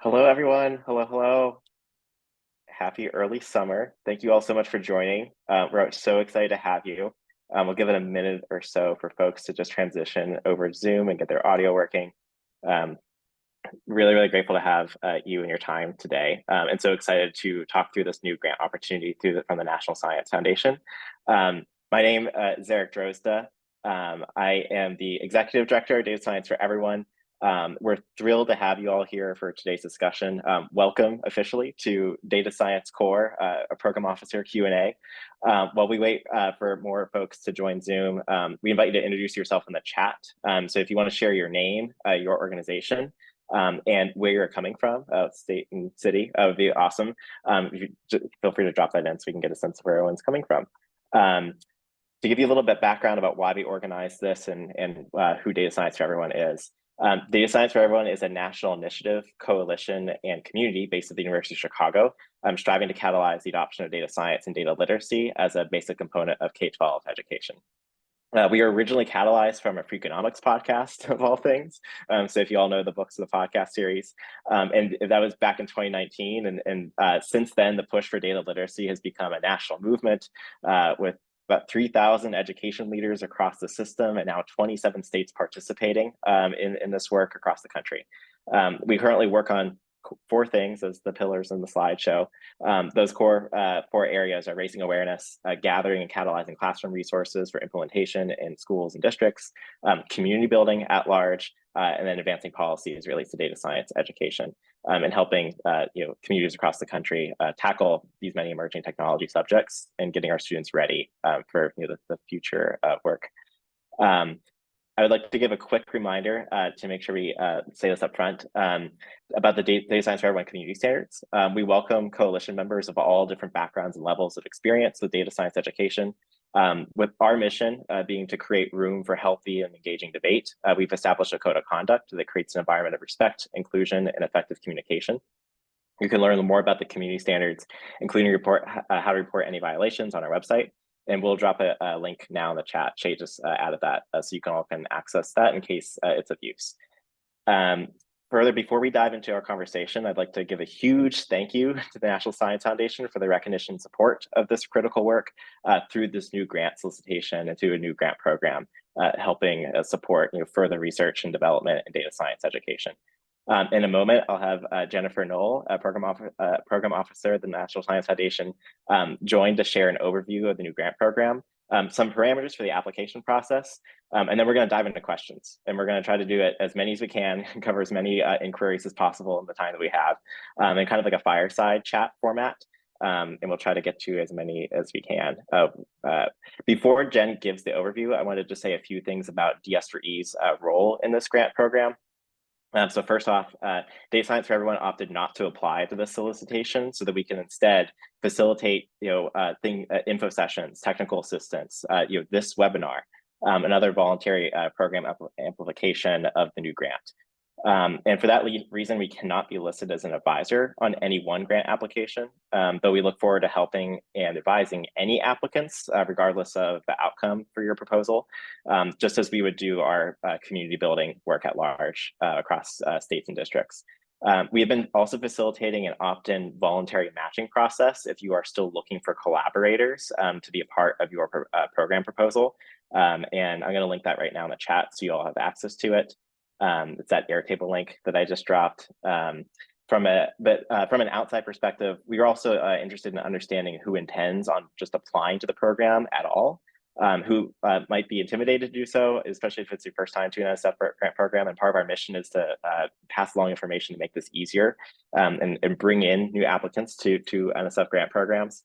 Hello, everyone. Hello, hello. Happy early summer. Thank you all so much for joining. We're so excited to have you. We'll give it a minute or so for folks to just transition over to Zoom and get their audio working. Um, really grateful to have you and your time today, and so excited to talk through this new grant opportunity from the National Science Foundation. My name is Eric Drozda. I am the Executive Director of Data Science for Everyone. We're thrilled to have you all here for today's discussion. Welcome officially to Data Science Core, a Program Officer Q&A. While we wait for more folks to join Zoom, we invite you to introduce yourself in the chat. So if you want to share your name, your organization, and where you're coming from, state and city, would be awesome. Feel free to drop that in so we can get a sense of where everyone's coming from. To give you a little bit background about why we organized this and who Data Science for Everyone is. Data Science for Everyone is a national initiative, coalition, and community based at the University of Chicago, striving to catalyze the adoption of data science and data literacy as a basic component of K-12 education. We were originally catalyzed from a Freakonomics podcast, of all things. So if you all know the books of the podcast series, and that was back in 2019. And since then, the push for data literacy has become a national movement with about 3,000 education leaders across the system and now 27 states participating in this work across the country. We currently work on four things as the pillars in the slideshow. Those core four areas are raising awareness, gathering and catalyzing classroom resources for implementation in schools and districts, community building at large, and then advancing policies related to data science education, and helping communities across the country tackle these many emerging technology subjects and getting our students ready for the future work. I would like to give a quick reminder to make sure we say this up front about the Data Science for Everyone community standards. We welcome coalition members of all different backgrounds and levels of experience with data science education. With our mission being to create room for healthy and engaging debate, we've established a code of conduct that creates an environment of respect, inclusion, and effective communication. You can learn more about the community standards, including how to report any violations on our website. And we'll drop a link now in the chat. Shay just added that so you all can access that in case it's of use. Further, before we dive into our conversation, I'd like to give a huge thank you to the National Science Foundation for the recognition and support of this critical work through this new grant solicitation and through a new grant program, helping support further research and development in data science education. In a moment, I'll have Jennifer Knoll, a program officer at the National Science Foundation, join to share an overview of the new grant program, some parameters for the application process, and then we're going to dive into questions. And we're going to try to do it as many as we can, cover as many inquiries as possible in the time that we have, and kind of like a fireside chat format. And we'll try to get to as many as we can. Before Jen gives the overview, I wanted to say a few things about DS4E's role in this grant program. So first off, Data Science for Everyone opted not to apply to this solicitation so that we can instead facilitate, info sessions, technical assistance, this webinar, another voluntary program amplification of the new grant. And for that reason, we cannot be listed as an advisor on any one grant application, though we look forward to helping and advising any applicants, regardless of the outcome for your proposal, just as we would do our community building work at large across states and districts. We have been also facilitating an opt-in voluntary matching process if you are still looking for collaborators to be a part of your program proposal. And I'm going to link that right now in the chat so you all have access to it. It's that Airtable link that I just dropped. From an outside perspective, we are also interested in understanding who intends on just applying to the program at all, who might be intimidated to do so, especially if it's your first time to an NSF grant program. And part of our mission is to pass along information to make this easier and bring in new applicants to NSF grant programs.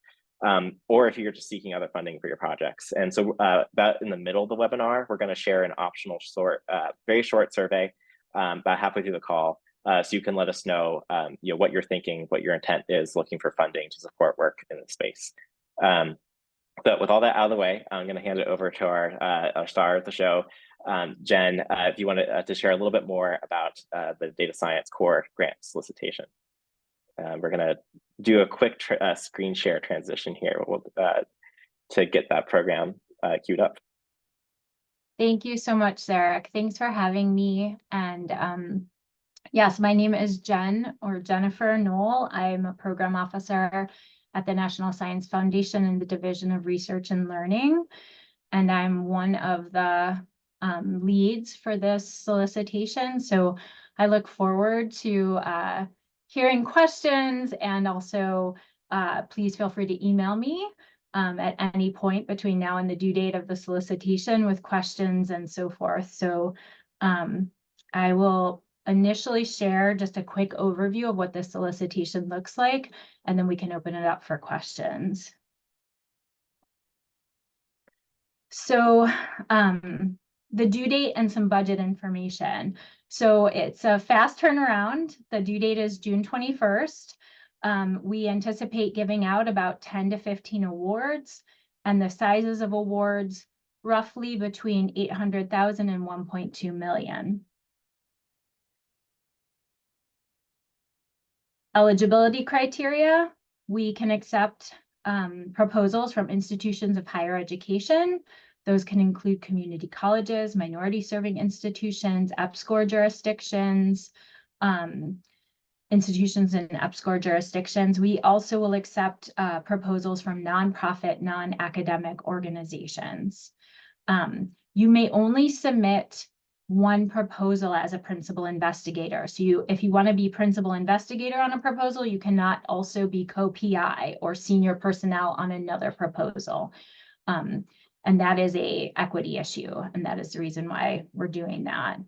Or if you're just seeking other funding for your projects. And so about in the middle of the webinar, we're going to share an optional very short survey about halfway through the call. So you can let us know, what you're thinking, what your intent is looking for funding to support work in this space. But with all that out of the way, I'm going to hand it over to our star of the show, Jen, if you want to share a little bit more about the Data Science Core grant solicitation. We're going to do a quick screen share transition here to get that program queued up. Thank you so much, Zarek. Thanks for having me. And Yes, my name is Jen or Jennifer Knoll. I'm a program officer at the National Science Foundation in the Division of Research and Learning. And I'm one of the leads for this solicitation. So I look forward to hearing questions, and also please feel free to email me at any point between now and the due date of the solicitation with questions and so forth. So I will initially share just a quick overview of what the solicitation looks like, and then we can open it up for questions. So the due date and some budget information. So it's a fast turnaround. The due date is June 21st. We anticipate giving out about 10 to 15 awards, and the sizes of awards roughly between 800,000 and 1.2 million. Eligibility criteria: we can accept proposals from institutions of higher education. Those can include community colleges, minority serving institutions, EPSCoR jurisdictions, institutions in EPSCoR jurisdictions. We also will accept proposals from nonprofit, non-academic organizations. You may only submit one proposal as a principal investigator. So if you want to be principal investigator on a proposal, you cannot also be co-PI or senior personnel on another proposal. And that is a equity issue, and that is the reason why we're doing that.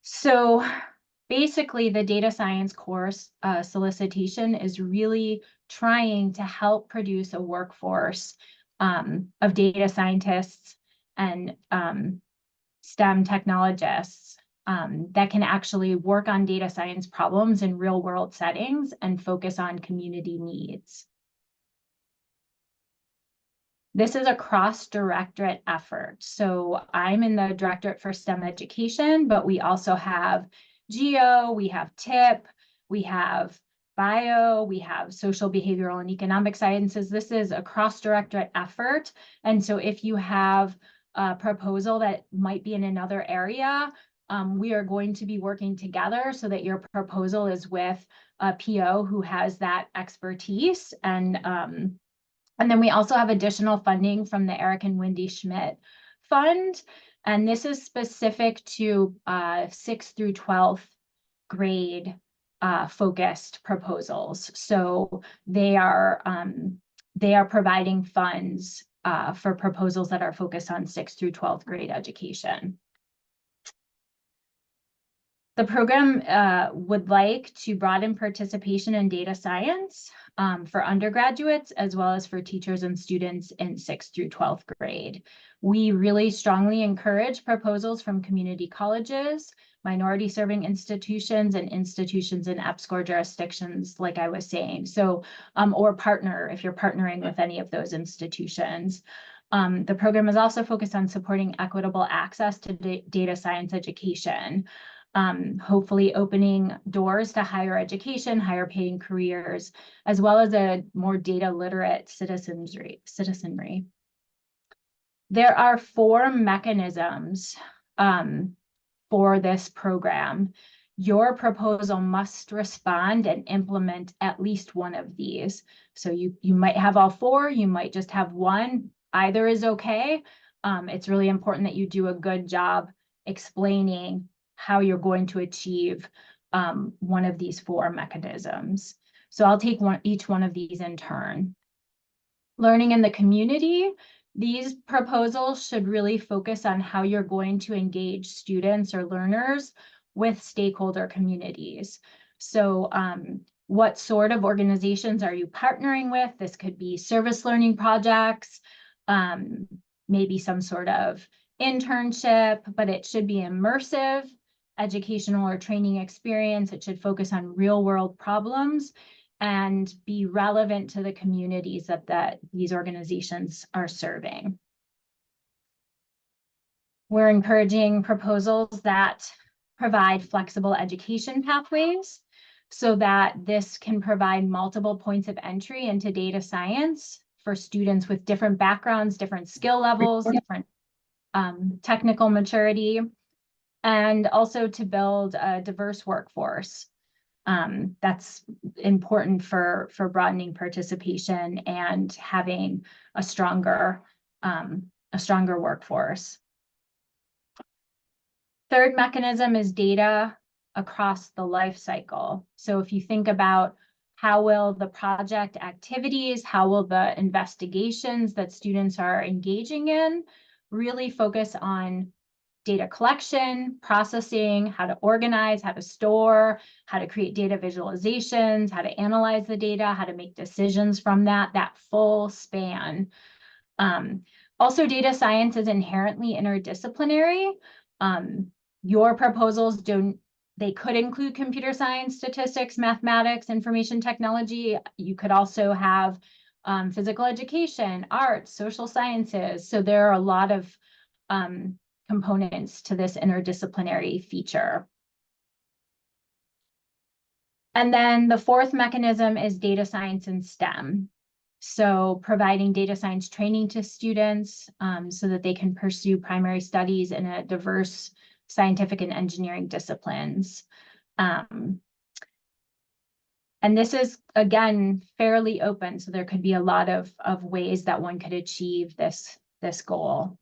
So basically, the data science course solicitation is really trying to help produce a workforce of data scientists and STEM technologists that can actually work on data science problems in real world settings and focus on community needs. This is a cross-directorate effort. So I'm in the Directorate for STEM Education, but we also have Geo, we have TIP, we have Bio, we have Social, Behavioral, and Economic Sciences. This is a cross-directorate effort. And so if you have a proposal that might be in another area, we are going to be working together so that your proposal is with a PO who has that expertise. And then we also have additional funding from the Eric and Wendy Schmidt Fund. And this is specific to 6th through 12th grade focused proposals. So they are providing funds for proposals that are focused on 6th through 12th grade education. The program would like to broaden participation in data science for undergraduates, as well as for teachers and students in 6th through 12th grade. We really strongly encourage proposals from community colleges, minority serving institutions, and institutions in EPSCoR jurisdictions, like I was saying. So, or partner if you're partnering with any of those institutions. The program is also focused on supporting equitable access to data science education. Hopefully opening doors to higher education, higher paying careers, as well as a more data literate citizenry. There are 4 mechanisms for this program. Your proposal must respond and implement at least one of these. So you might have all 4, you might just have one. Either is okay. It's really important that you do a good job explaining how you're going to achieve one of these 4 mechanisms. So I'll take each one of these in turn. Learning in the community. These proposals should really focus on how you're going to engage students or learners with stakeholder communities. So what sort of organizations are you partnering with? This could be service learning projects, maybe some sort of internship, but it should be immersive educational or training experience. It should focus on real world problems and be relevant to the communities that these organizations are serving. We're encouraging proposals that provide flexible education pathways so that this can provide multiple points of entry into data science for students with different backgrounds, different skill levels, different technical maturity. and also to build a diverse workforce. That's important for broadening participation and having a stronger workforce. Third mechanism is data across the life cycle. So if you think about how will the project activities, how will the investigations that students are engaging in really focus on data collection, processing, how to organize, how to store, how to create data visualizations, how to analyze the data, how to make decisions from that full span. Also, data science is inherently interdisciplinary. Your proposals they could include computer science, statistics, mathematics, information technology. You could also have physical education, arts, social sciences. So there are a lot of components to this interdisciplinary feature. And then the fourth mechanism is data science and STEM. So providing data science training to students so that they can pursue primary studies in a diverse scientific and engineering disciplines. And this is, again, fairly open. So there could be a lot of ways that one could achieve this goal.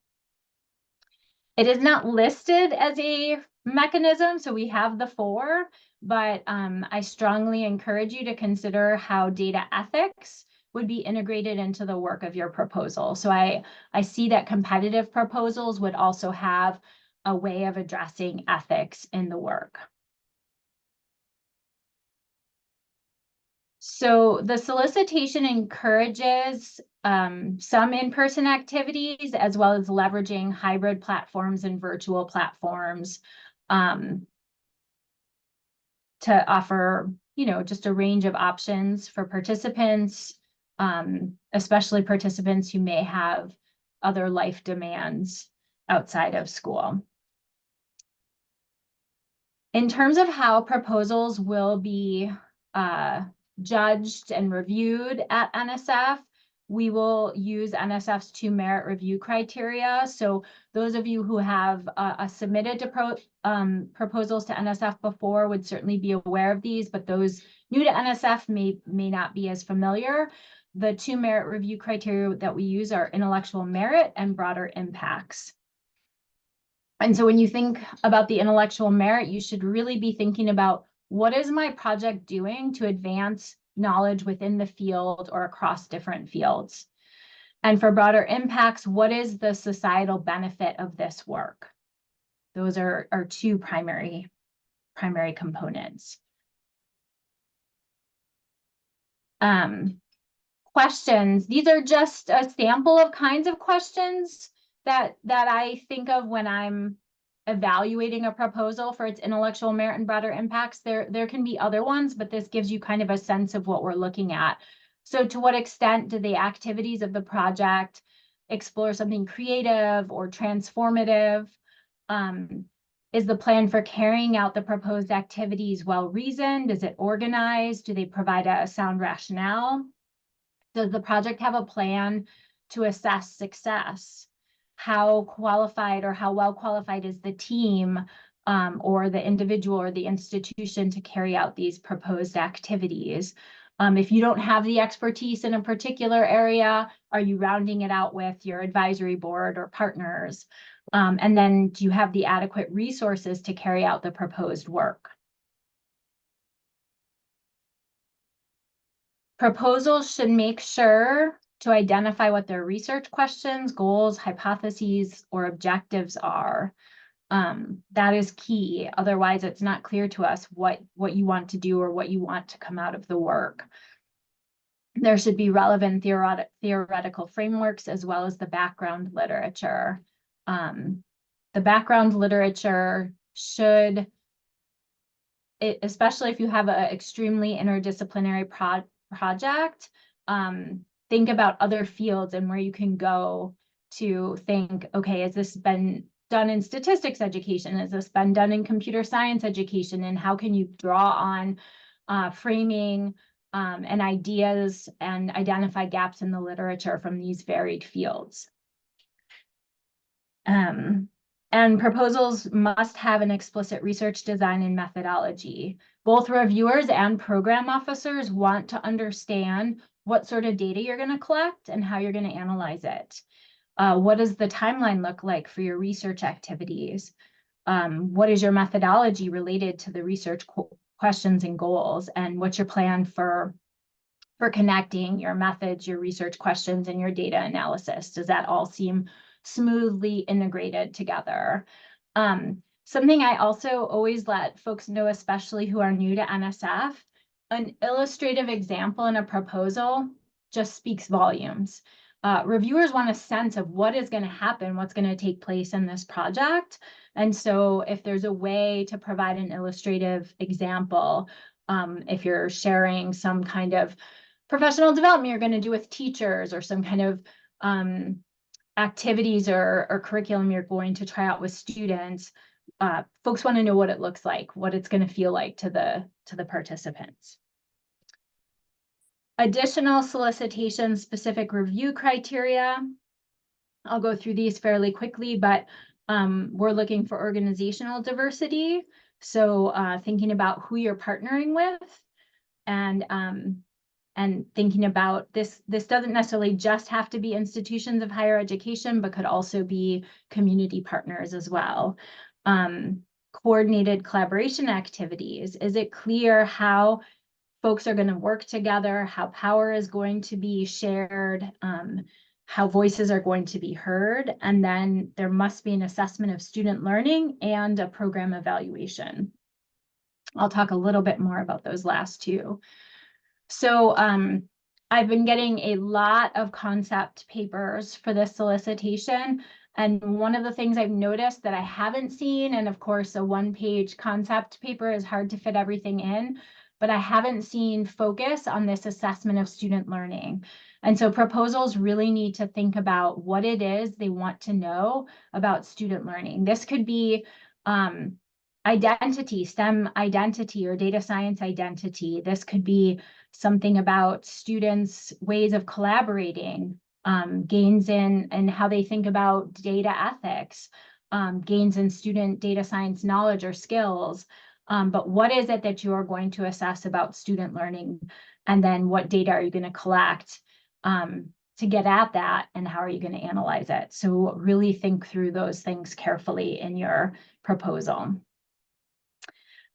It is not listed as a mechanism, so we have the 4, but I strongly encourage you to consider how data ethics would be integrated into the work of your proposal. So I see that competitive proposals would also have a way of addressing ethics in the work. So the solicitation encourages some in-person activities, as well as leveraging hybrid platforms and virtual platforms to offer, just a range of options for participants, especially participants who may have other life demands outside of school. In terms of how proposals will be judged and reviewed at NSF, we will use NSF's 2 merit review criteria. So those of you who have submitted to proposals to NSF before would certainly be aware of these, but those new to NSF may not be as familiar. The 2 merit review criteria that we use are intellectual merit and broader impacts. And so when you think about the intellectual merit, you should really be thinking about, what is my project doing to advance knowledge within the field or across different fields? And for broader impacts, what is the societal benefit of this work? Those are 2 primary components. Questions. These are just a sample of kinds of questions that I think of when I'm evaluating a proposal for its intellectual merit and broader impacts. There can be other ones, but this gives you kind of a sense of what we're looking at. So to what extent do the activities of the project explore something creative or transformative? Is the plan for carrying out the proposed activities well-reasoned? Is it organized? Do they provide a sound rationale? Does the project have a plan to assess success? How qualified or how well qualified is the team or the individual or the institution to carry out these proposed activities? If you don't have the expertise in a particular area, are you rounding it out with your advisory board or partners? And then do you have the adequate resources to carry out the proposed work? Proposals should make sure to identify what their research questions, goals, hypotheses, or objectives are. That is key. Otherwise, it's not clear to us what you want to do or what you want to come out of the work. There should be relevant theoretical frameworks as well as the background literature. The background literature should, especially if you have an extremely interdisciplinary project, think about other fields and where you can go to think, okay, has this been done in statistics education? Has this been done in computer science education? And how can you draw on framing and ideas and identify gaps in the literature from these varied fields? And proposals must have an explicit research design and methodology. Both reviewers and program officers want to understand what sort of data you're going to collect and how you're going to analyze it. What does the timeline look like for your research activities? What is your methodology related to the research questions and goals? And what's your plan for connecting your methods, your research questions, and your data analysis? Does that all seem smoothly integrated together? Something I also always let folks know, especially who are new to NSF, an illustrative example in a proposal just speaks volumes. Reviewers want a sense of what is going to happen, what's going to take place in this project. And so if there's a way to provide an illustrative example, if you're sharing some kind of professional development you're going to do with teachers, or some kind of activities or curriculum you're going to try out with students, folks want to know what it looks like, what it's going to feel like to the participants. Additional solicitation specific review criteria. I'll go through these fairly quickly, but we're looking for organizational diversity. So thinking about who you're partnering with, and thinking about this doesn't necessarily just have to be institutions of higher education, but could also be community partners as well. Coordinated collaboration activities. Is it clear how folks are going to work together, how power is going to be shared, how voices are going to be heard? And then there must be an assessment of student learning and a program evaluation. I'll talk a little bit more about those last two. So I've been getting a lot of concept papers for this solicitation. And one of the things I've noticed that I haven't seen, and of course a one-page concept paper is hard to fit everything in, but I haven't seen focus on this assessment of student learning. And so proposals really need to think about what it is they want to know about student learning. This could be identity, STEM identity, or data science identity. This could be something about students' ways of collaborating, gains in how they think about data ethics, gains in student data science knowledge or skills. But what is it that you are going to assess about student learning? And then what data are you going to collect to get at that? And how are you going to analyze it? So really think through those things carefully in your proposal.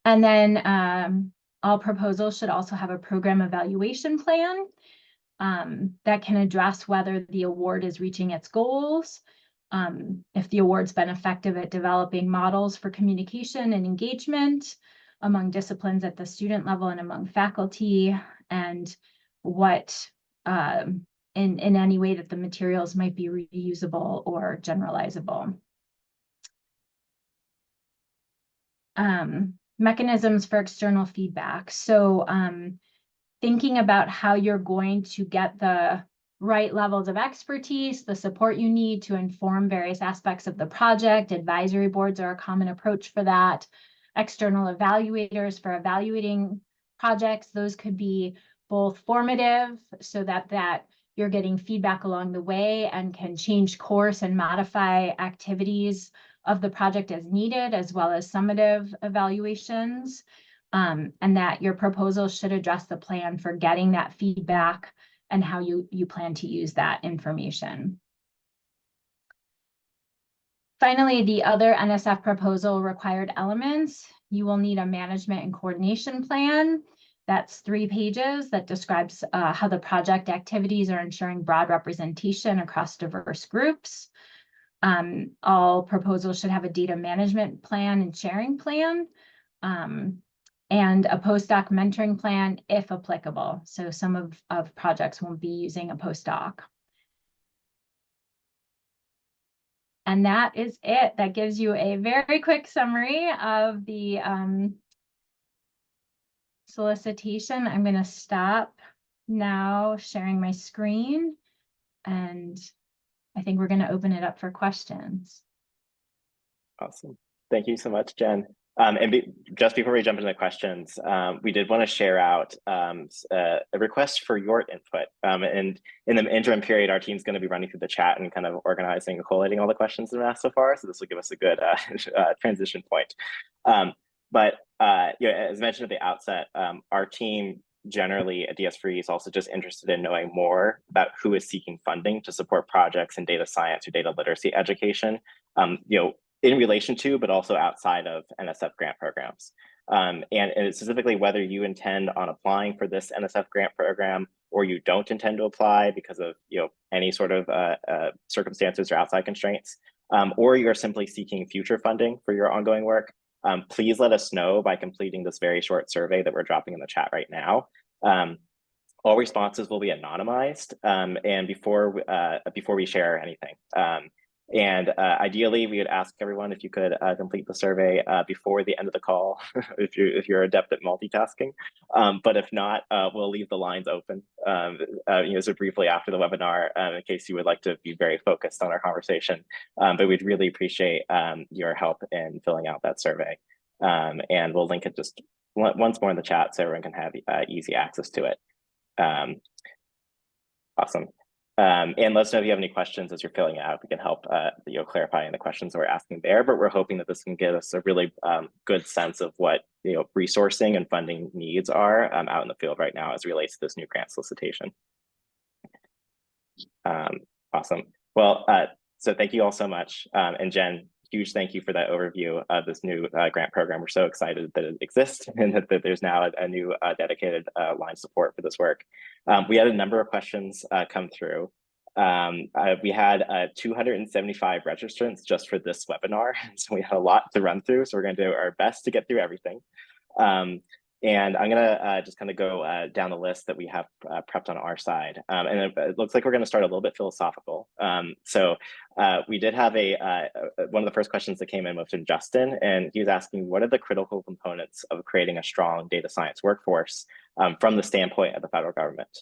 And then all proposals should also have a program evaluation plan that can address whether the award is reaching its goals, if the award's been effective at developing models for communication and engagement among disciplines at the student level and among faculty, and what in any way that the materials might be reusable or generalizable. Mechanisms for external feedback. So thinking about how you're going to get the right levels of expertise, the support you need to inform various aspects of the project. Advisory boards are a common approach for that. External evaluators for evaluating projects. Those could be both formative, so that you're getting feedback along the way and can change course and modify activities of the project as needed, as well as summative evaluations, and that your proposal should address the plan for getting that feedback and how you plan to use that information. Finally, the other NSF proposal required elements. You will need a management and coordination plan. That's 3 pages that describes how the project activities are ensuring broad representation across diverse groups. All proposals should have a data management plan and sharing plan, and a postdoc mentoring plan if applicable. So some of projects won't be using a postdoc. And that is it. That gives you a very quick summary of the solicitation. I'm going to stop now sharing my screen, and I think we're going to open it up for questions. Awesome. Thank you so much, Jen. Just before we jump into the questions, we did want to share out a request for your input. And in the interim period, our team's going to be running through the chat and kind of organizing and collating all the questions that we've asked so far. So this will give us a good transition point. As mentioned at the outset, our team generally at DS3 is also just interested in knowing more about who is seeking funding to support projects in data science or data literacy education. In relation to, but also outside of NSF grant programs. And specifically whether you intend on applying for this NSF grant program or you don't intend to apply because of any sort of circumstances or outside constraints, or you're simply seeking future funding for your ongoing work, please let us know by completing this very short survey that we're dropping in the chat right now. All responses will be anonymized and before we share anything. Ideally, we would ask everyone if you could complete the survey before the end of the call, if you're adept at multitasking. But if not, we'll leave the lines open, so briefly after the webinar, in case you would like to be very focused on our conversation. But we'd really appreciate your help in filling out that survey. And we'll link it just once more in the chat so everyone can have easy access to it. Awesome. And let us know if you have any questions as you're filling it out. We can help clarify the questions that we're asking there, but we're hoping that this can give us a really good sense of what resourcing and funding needs are out in the field right now as it relates to this new grant solicitation. Awesome. Well, so thank you all so much. And Jen, huge thank you for that overview of this new grant program. We're so excited that it exists and that there's now a new dedicated line of support for this work. We had a number of questions come through. We had 275 registrants just for this webinar, so we had a lot to run through, so we're going to do our best to get through everything. And I'm going to just kind of go down the list that we have prepped on our side. And it looks like we're going to start a little bit philosophical. So we did have one of the first questions that came in was from Justin, and he was asking, what are the critical components of creating a strong data science workforce from the standpoint of the federal government?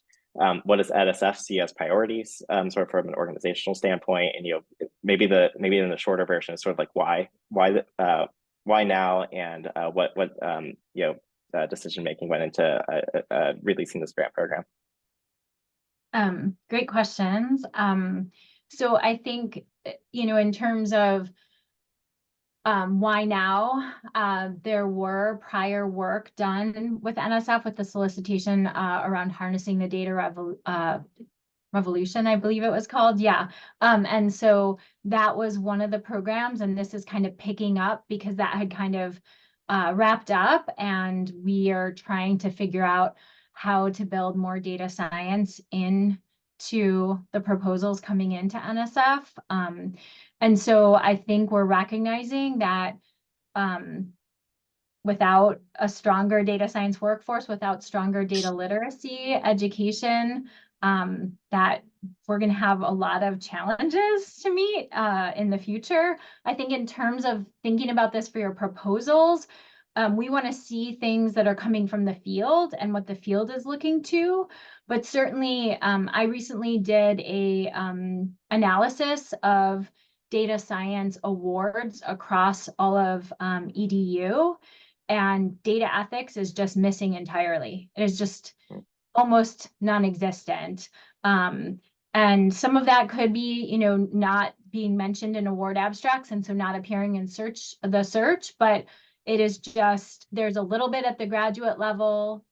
What does NSF see as priorities, sort of from an organizational standpoint? And maybe in the shorter version is sort of like why now, and what decision making went into releasing this grant program? Great questions. So I think in terms of why now, there were prior work done with NSF with the solicitation around harnessing the data revolution, I believe it was called. Yeah. And so that was one of the programs, and this is kind of picking up because that had kind of wrapped up, and we are trying to figure out how to build more data science into the proposals coming into NSF. And so I think we're recognizing that without a stronger data science workforce, without stronger data literacy education, that we're going to have a lot of challenges to meet in the future. I think in terms of thinking about this for your proposals, we want to see things that are coming from the field and what the field is looking to. But certainly, I recently did a analysis of data science awards across all of EDU, and data ethics is just missing entirely. It is just almost non-existent. And some of that could be, not being mentioned in award abstracts, and so not appearing in the search, but it is just, there's a little bit at the graduate level,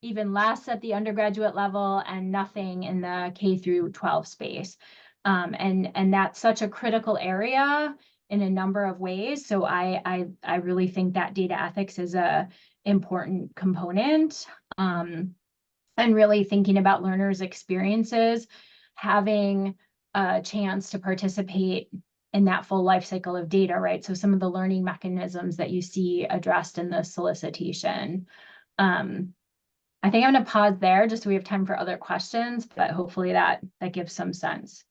even less at the undergraduate level, and nothing in the K through 12 space. And that's such a critical area in a number of ways. So I really think that data ethics is a important component. And really thinking about learners' experiences, having a chance to participate in that full life cycle of data, right? So some of the learning mechanisms that you see addressed in the solicitation. I think I'm going to pause there just so we have time for other questions, but hopefully that gives some sense.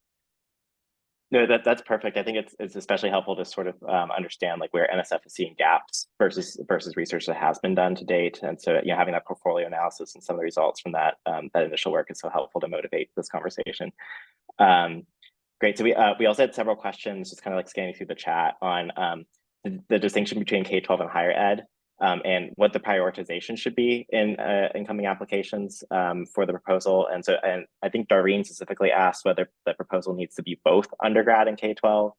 No, that's perfect. I think it's especially helpful to sort of understand like where NSF is seeing gaps versus research that has been done to date, and so having that portfolio analysis and some of the results from that initial work is so helpful to motivate this conversation. Great. So we also had several questions, just kind of like scanning through the chat on the distinction between K-12 and higher ed, and what the prioritization should be in incoming applications for the proposal. And I think Darlene specifically asked whether the proposal needs to be both undergrad and K-12,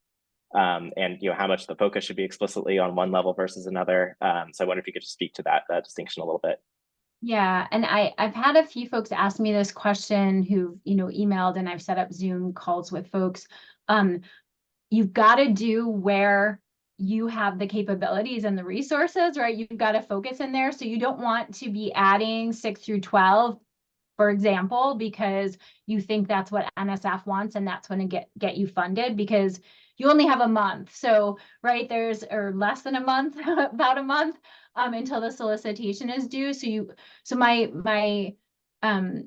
and how much the focus should be explicitly on one level versus another. So I wonder if you could just speak to that distinction a little bit. Yeah, and I've had a few folks ask me this question who, emailed, and I've set up Zoom calls with folks. You've got to do where you have the capabilities and the resources, right? You've got to focus in there. So you don't want to be adding 6 through 12, for example, because you think that's what NSF wants and that's going to get you funded, because you only have a month. So, right, or less than a month, about a month, until the solicitation is due. So my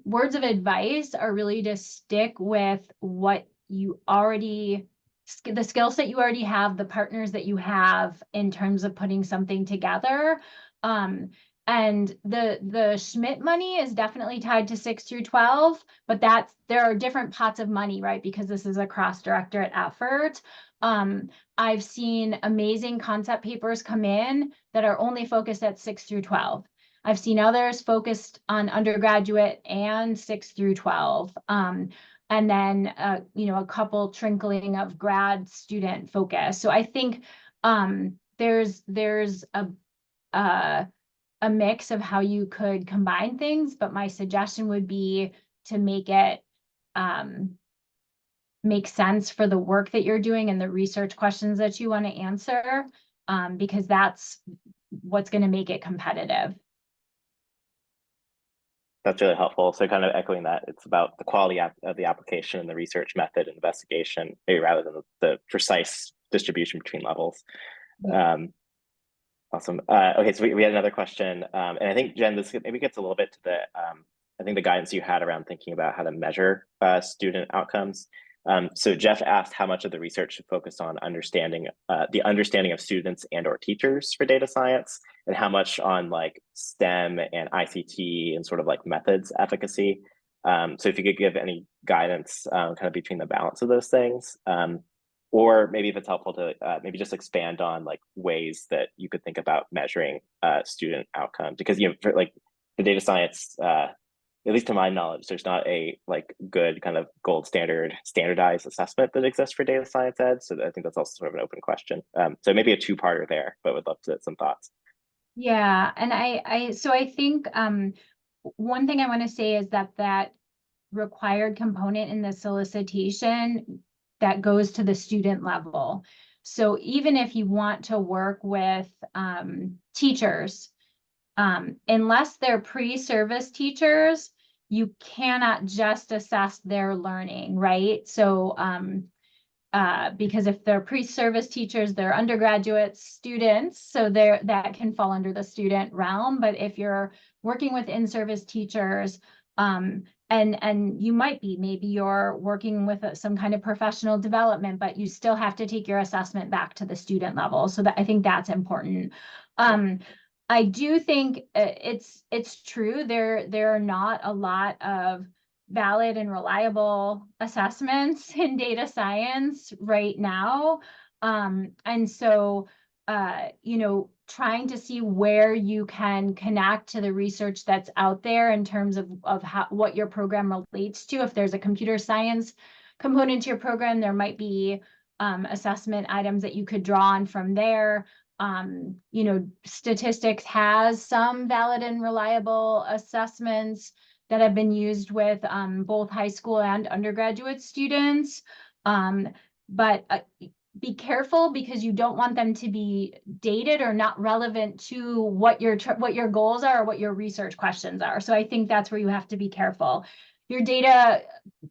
words of advice are really to stick with what you already, the skill set you already have, the partners that you have in terms of putting something together. And the Schmidt money is definitely tied to 6 through 12, but there are different pots of money, right? Because this is a cross-directorate effort. I've seen amazing concept papers come in that are only focused at 6 through 12. I've seen others focused on undergraduate and 6 through 12. And then, a couple trickling of grad student focus. So I think there's a mix of how you could combine things, but my suggestion would be to make it make sense for the work that you're doing and the research questions that you want to answer, because that's what's going to make it competitive. That's really helpful. So kind of echoing that, it's about the quality of the application and the research method and investigation, maybe rather than the precise distribution between levels. Yeah. Awesome. Okay, so we had another question, and I think, Jen, this maybe gets a little bit to I think the guidance you had around thinking about how to measure student outcomes. So Jeff asked how much of the research should focus on the understanding of students and or teachers for data science, and how much on like STEM and ICT and sort of like methods efficacy. So if you could give any guidance kind of between the balance of those things. Or maybe if it's helpful to maybe just expand on like ways that you could think about measuring student outcomes, because for like the data science, at least to my knowledge, there's not a like good kind of gold standardized assessment that exists for data science ed. So I think that's also sort of an open question. So maybe a two-parter there, but would love to get some thoughts. Yeah, and so I think one thing I want to say is that required component in the solicitation that goes to the student level. So even if you want to work with teachers, unless they're pre-service teachers, you cannot just assess their learning, right? So because if they're pre-service teachers, they're undergraduate students, so that can fall under the student realm. But if you're working with in-service teachers, and you might be, maybe you're working with some kind of professional development, but you still have to take your assessment back to the student level. So I think that's important. I do think it's true. There are not a lot of valid and reliable assessments in data science right now. And so, trying to see where you can connect to the research that's out there in terms of what your program relates to. If there's a computer science component to your program, there might be assessment items that you could draw on from there. Statistics has some valid and reliable assessments that have been used with both high school and undergraduate students. But be careful, because you don't want them to be dated or not relevant to what your goals are or what your research questions are. So I think that's where you have to be careful. Your data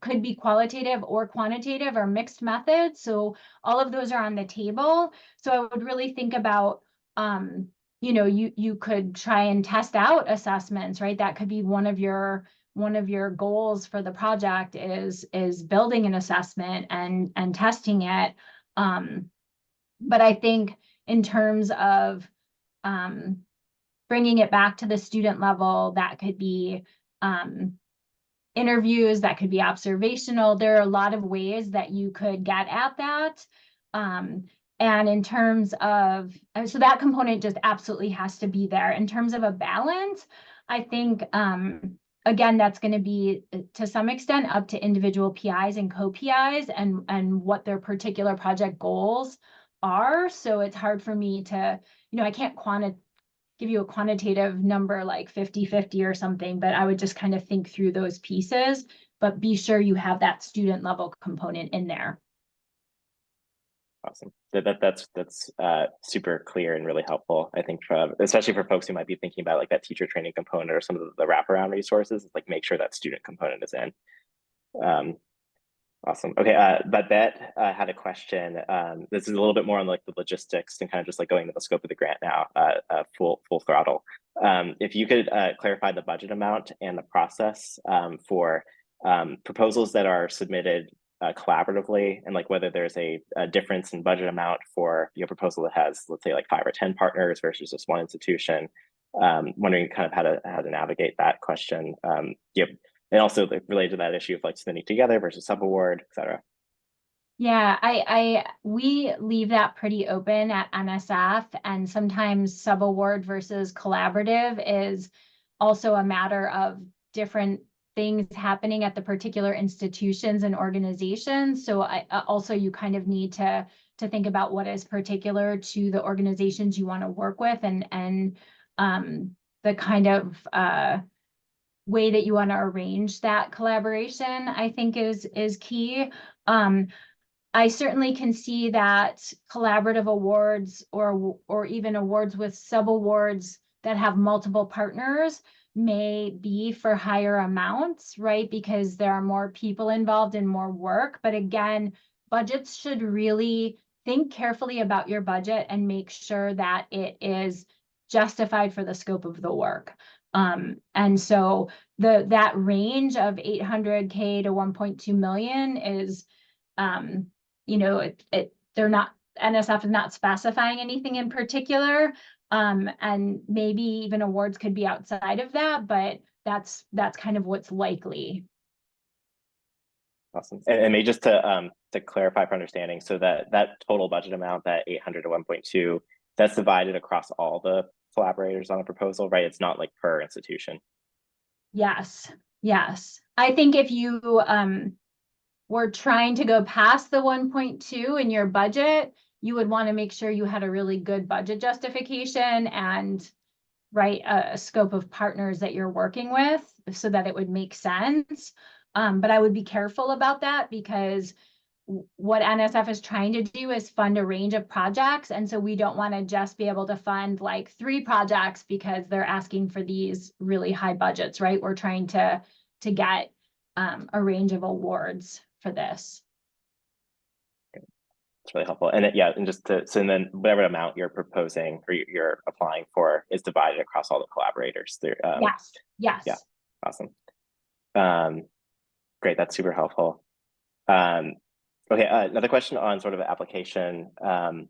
could be qualitative or quantitative or mixed methods. So all of those are on the table. So I would really think about, you could try and test out assessments, right? That could be one of your goals for the project is building an assessment and testing it. But I think in terms of bringing it back to the student level, that could be interviews, that could be observational. There are a lot of ways that you could get at that. And in terms of, so that component just absolutely has to be there. In terms of a balance, I think, again, that's going to be to some extent up to individual PIs and co-PIs and what their particular project goals are. So it's hard for me to, I can't give you a quantitative number like 50-50 or something, but I would just kind of think through those pieces, but be sure you have that student level component in there. Awesome. That's super clear and really helpful. I think especially for folks who might be thinking about like that teacher training component or some of the wraparound resources, like make sure that student component is in. Awesome. Okay, Babette had a question. This is a little bit more on like the logistics and kind of just like going to the scope of the grant now, full throttle. If you could clarify the budget amount and the process for proposals that are submitted collaboratively, and like whether there's a difference in budget amount for your proposal that has, let's say, like 5 or 10 partners versus just one institution. Wondering kind of how to navigate that question. And also related to that issue of like submitting together versus subaward, et cetera. Yeah, we leave that pretty open at NSF, and sometimes subaward versus collaborative is also a matter of different things happening at the particular institutions and organizations. So also you kind of need to think about what is particular to the organizations you want to work with and the kind of way that you want to arrange that collaboration, I think is key. I certainly can see that collaborative awards or even awards with subawards that have multiple partners may be for higher amounts, right? Because there are more people involved and more work. But again, budgets should really think carefully about your budget and make sure that it is justified for the scope of the work. And so that range of 800K to 1.2 million is, they're not, NSF is not specifying anything in particular. And maybe even awards could be outside of that, but that's kind of what's likely. Awesome. And maybe just to clarify for understanding, so that total budget amount, that 800 to 1.2, that's divided across all the collaborators on a proposal, right? It's not like per institution. Yes. I think if you were trying to go past the 1.2 in your budget, you would want to make sure you had a really good budget justification and a scope of partners that you're working with so that it would make sense. But I would be careful about that because what NSF is trying to do is fund a range of projects. And so we don't want to just be able to fund like 3 projects because they're asking for these really high budgets, right? We're trying to get a range of awards for this. It's really helpful. And and then whatever amount you're proposing or you're applying for is divided across all the collaborators. Yes. Yeah, awesome. Great, that's super helpful. Okay, another question on sort of application coming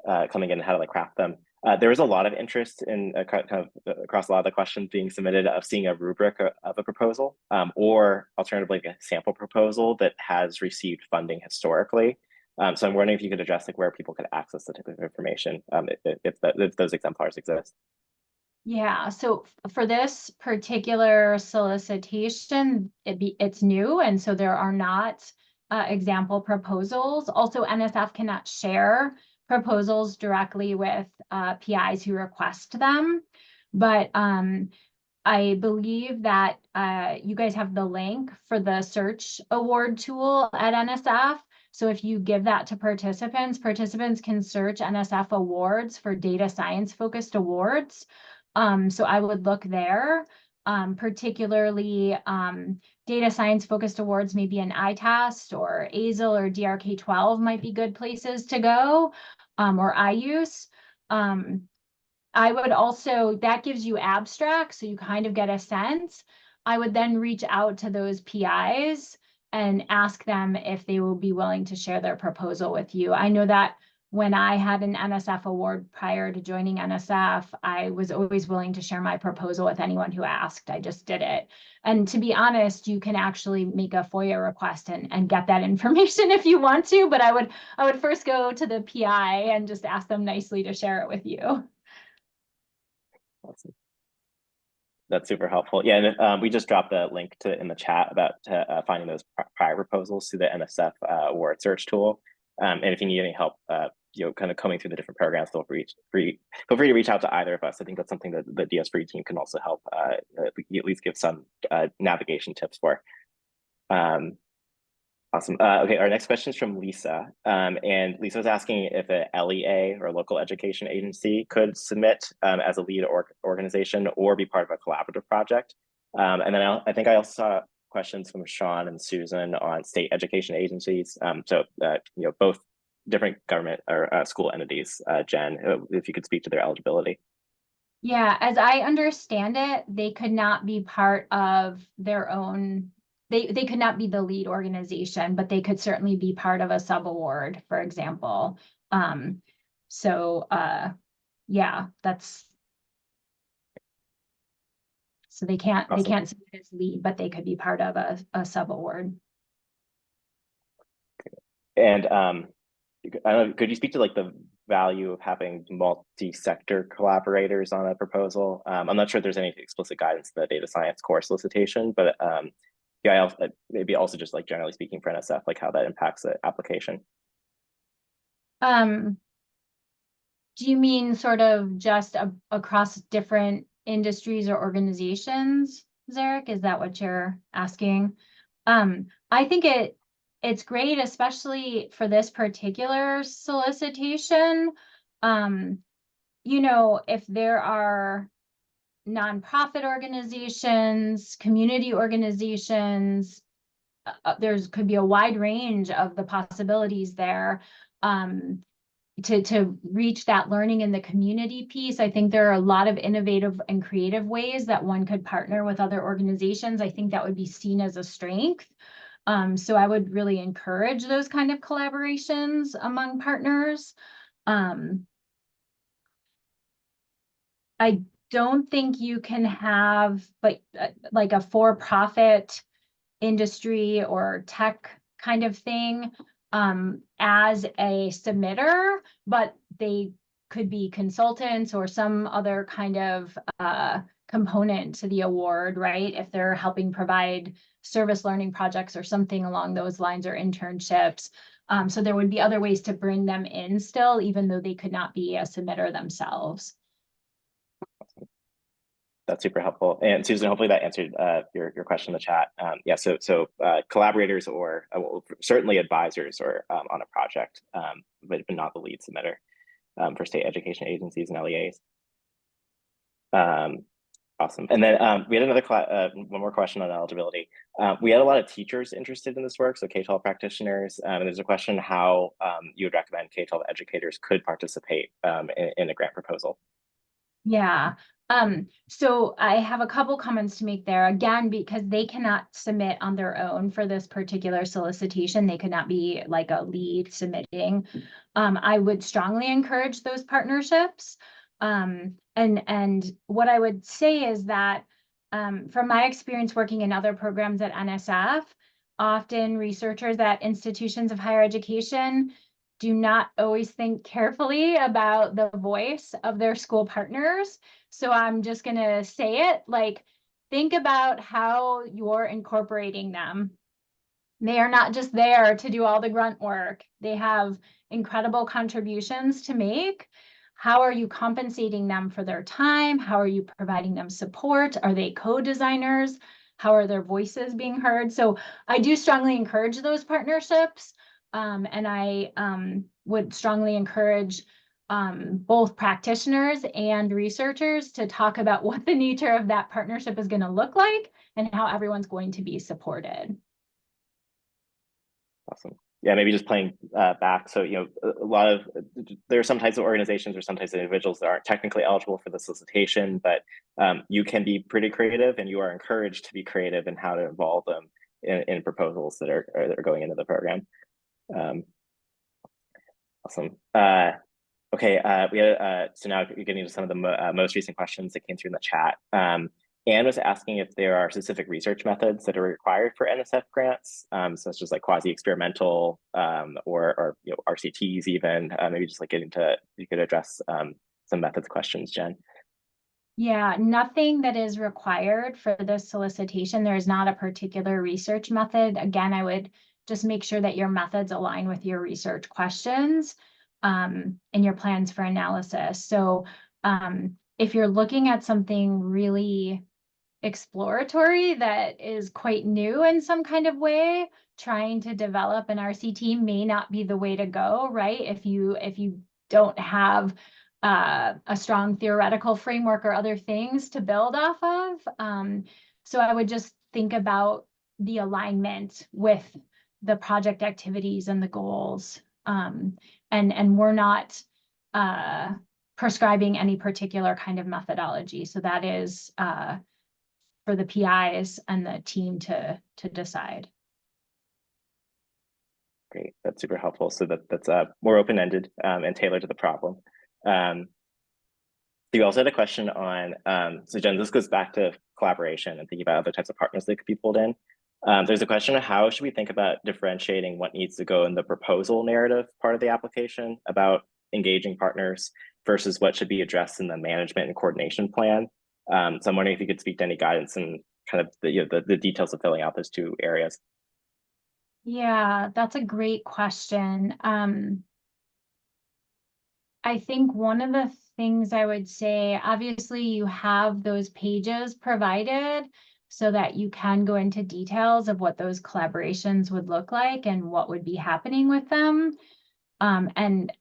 in and how to like craft them. There was a lot of interest in kind of across a lot of the questions being submitted of seeing a rubric of a proposal or alternatively a sample proposal that has received funding historically. So I'm wondering if you could address like where people could access the type of information if those exemplars exist. Yeah, so for this particular solicitation, it's new, and so there are not example proposals. Also, NSF cannot share proposals directly with PIs who request them, but I believe that you guys have the link for the search award tool at NSF. So if you give that to participants can search NSF awards for data science focused awards. So I would look there, particularly data science focused awards, maybe an ITAST or AZEL or DRK12 might be good places to go, or IUSE. I would also, that gives you abstracts, so you kind of get a sense. I would then reach out to those PIs and ask them if they will be willing to share their proposal with you. I know that when I had an NSF award prior to joining NSF, I was always willing to share my proposal with anyone who asked. I just did it. And to be honest, you can actually make a FOIA request and get that information if you want to, but I would first go to the PI and just ask them nicely to share it with you. Awesome. That's super helpful. Yeah, and we just dropped a link in the chat about finding those prior proposals through the NSF award search tool. And if you need any help, kind of combing through the different programs, feel free to reach out to either of us. I think that's something that the DS3 team can also help at least give some navigation tips for. Awesome. Okay, our next question is from Lisa. And Lisa was asking if a LEA or local education agency could submit as a lead organization or be part of a collaborative project. And then I think I also saw questions from Sean and Susan on state education agencies. Both different government or school entities. Jen, if you could speak to their eligibility. Yeah, as I understand it, they could not be part of their own, they could not be the lead organization, but they could certainly be part of a sub-award, for example. Yeah, so they can't submit as lead, but they could be part of a sub-award. And I don't know, could you speak to like the value of having multi-sector collaborators on a proposal? I'm not sure if there's any explicit guidance in the data science core solicitation, but yeah, maybe also just like generally speaking for NSF, like how that impacts the application. Do you mean sort of just across different industries or organizations, Zarek? Is that what you're asking? I think it's great, especially for this particular solicitation. If there are nonprofit organizations, community organizations, could be a wide range of the possibilities there. To reach that learning in the community piece, I think there are a lot of innovative and creative ways that one could partner with other organizations. I think that would be seen as a strength. So I would really encourage those kind of collaborations among partners. I don't think you can have like a for-profit industry or tech kind of thing as a submitter, but they could be consultants or some other kind of component to the award, right? If they're helping provide service learning projects or something along those lines, or internships. So there would be other ways to bring them in still, even though they could not be a submitter themselves. That's super helpful. And Susan, hopefully that answered your question in the chat. Yeah, so collaborators or certainly advisors or on a project, but not the lead submitter for state education agencies and LEAs. Awesome. And then we had one more question on eligibility. We had a lot of teachers interested in this work, so K-12 practitioners. And there's a question how you would recommend K-12 educators could participate in a grant proposal. Yeah. So I have a couple comments to make there, again, because they cannot submit on their own for this particular solicitation. They could not be like a lead submitting. I would strongly encourage those partnerships. And what I would say is that from my experience working in other programs at NSF, often researchers at institutions of higher education do not always think carefully about the voice of their school partners. So I'm just going to say it, like, think about how you're incorporating them. They are not just there to do all the grunt work. They have incredible contributions to make. How are you compensating them for their time? How are you providing them support? Are they co-designers? How are their voices being heard? So I do strongly encourage those partnerships. And I would strongly encourage both practitioners and researchers to talk about what the nature of that partnership is going to look like and how everyone's going to be supported. Awesome. Yeah, maybe just playing back. So, there are some types of organizations or some types of individuals that aren't technically eligible for the solicitation, but you can be pretty creative, and you are encouraged to be creative in how to involve them in proposals that are going into the program. Awesome. Okay, we had, so now you're getting into some of the most recent questions that came through in the chat. Anne was asking if there are specific research methods that are required for NSF grants, such as like quasi-experimental or you know, RCTs even. Maybe just like you could address some methods questions, Jen. Yeah, nothing that is required for this solicitation. There is not a particular research method. Again, I would just make sure that your methods align with your research questions and your plans for analysis. So if you're looking at something really exploratory that is quite new in some kind of way, trying to develop an RCT may not be the way to go, right? If you don't have a strong theoretical framework or other things to build off of. So I would just think about the alignment with the project activities and the goals. And we're not prescribing any particular kind of methodology. So that is for the PIs and the team to decide. Great, that's super helpful. So that's more open-ended and tailored to the problem. You also had a question on, so Jen, this goes back to collaboration and thinking about other types of partners that could be pulled in. There's a question of how should we think about differentiating what needs to go in the proposal narrative part of the application about engaging partners versus what should be addressed in the management and coordination plan. So I'm wondering if you could speak to any guidance and kind of the details of filling out those two areas. Yeah, that's a great question. I think one of the things I would say, obviously you have those pages provided so that you can go into details of what those collaborations would look like and what would be happening with them. And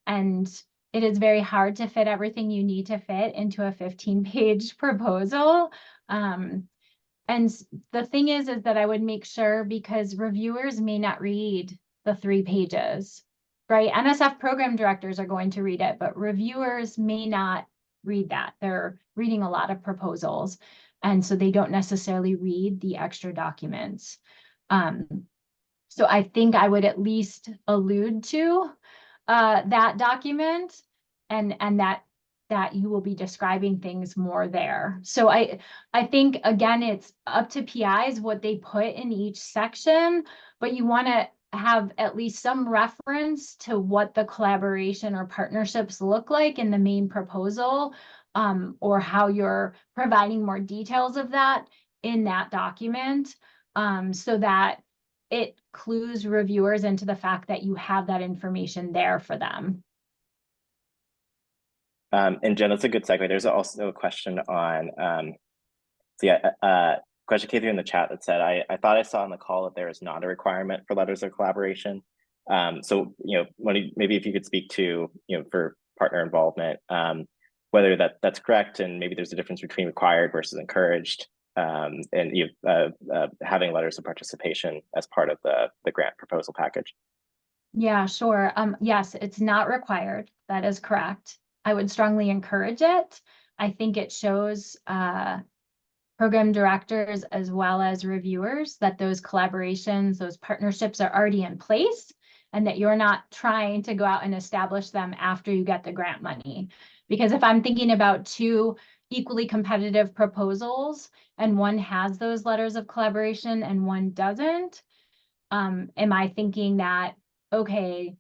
it is very hard to fit everything you need to fit into a 15-page proposal. And the thing is that I would make sure, because reviewers may not read the 3 pages, right? NSF program directors are going to read it, but reviewers may not read that. They're reading a lot of proposals, and so they don't necessarily read the extra documents. So I think I would at least allude to that document and that you will be describing things more there. So I think, again, it's up to PIs what they put in each section, but you want to have at least some reference to what the collaboration or partnerships look like in the main proposal, or how you're providing more details of that in that document, so that it clues reviewers into the fact that you have that information there for them. And Jen, that's a good segue. There's also a question on, so yeah, question came through in the chat that said, I thought I saw on the call that there is not a requirement for letters of collaboration. So, you know, maybe if you could speak to, you know, for partner involvement, whether that's correct, and maybe there's a difference between required versus encouraged, and you having letters of participation as part of the grant proposal package. Yeah, sure. Yes, it's not required. That is correct. I would strongly encourage it. I think it shows program directors as well as reviewers that those collaborations, those partnerships are already in place, and that you're not trying to go out and establish them after you get the grant money. Because if I'm thinking about 2 equally competitive proposals and one has those letters of collaboration and one doesn't, am I thinking that, okay,